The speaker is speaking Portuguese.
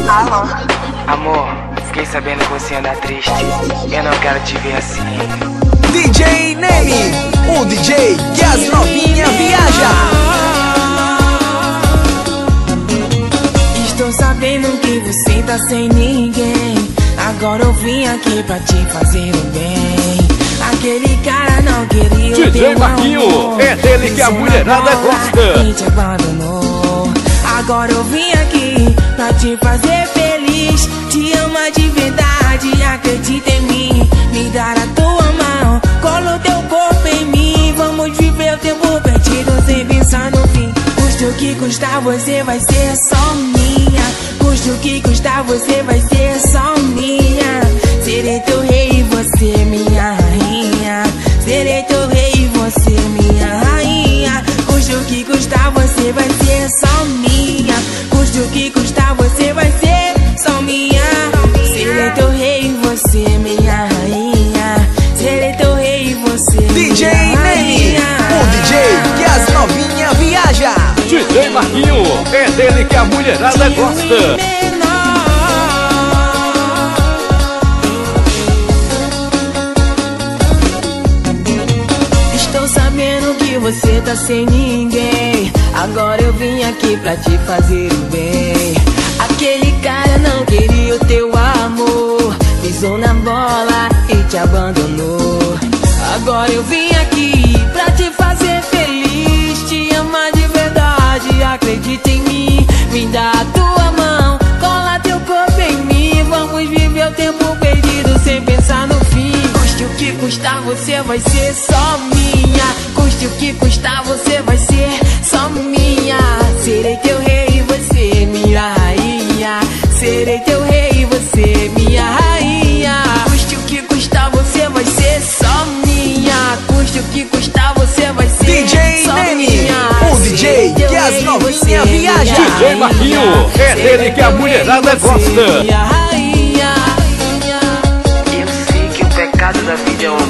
Alô? Amor, fiquei sabendo que você anda triste. Eu não quero te ver assim. DJ Neme, o DJ que as novinhas viaja. Estou sabendo que você tá sem ninguém. Agora eu vim aqui pra te fazer o bem. Aquele cara não queria o DJ teu Marquinho, amor. é dele que a mulherada gosta. E te abandonou. Agora eu vim aqui pra te fazer feliz. Te ama de verdade, acredita em mim. Me dar a tua mão, cola o teu corpo em mim. Vamos viver o tempo perdido sem pensar no fim. Custe o que custar, você vai ser só minha. Custe o que custar, você vai ser só minha. Serei teu rei e você minha rainha. Serei teu rei e você minha rainha. Custe o que custar, você vai ser só minha. Custe o que custar, você vai ser só minha. Serei teu rei e você minha rainha. Serei teu rei e você DJ Neme, o DJ que as novinhas viaja. DJ Marquinho, é dele que a mulherada gosta. Estou sabendo que você tá sem ninguém. Agora eu vim aqui pra te fazer o bem. Aquele cara não queria o teu amor. Pisou na bola e te abandonou. Agora eu vim aqui pra te fazer feliz. Te ama de verdade, acredita em mim. Me dá a tua mão, cola teu corpo em mim. Vamos viver o tempo perdido sem pensar no fim. Custe o que custar, você vai ser só minha. Custe o que custar, você vai ser só minha. Serei teu rei e você minha rainha. Serei teu rei e você minha rainha. Custe o que custar, você vai ser só minha. Custe o que custar, você vai ser DJ só Neme, minha. o DJ que as novinhas viaja. DJ Marquinho, é dele que a mulherada gosta. Minha rainha. Eu sei que o pecado da vida é um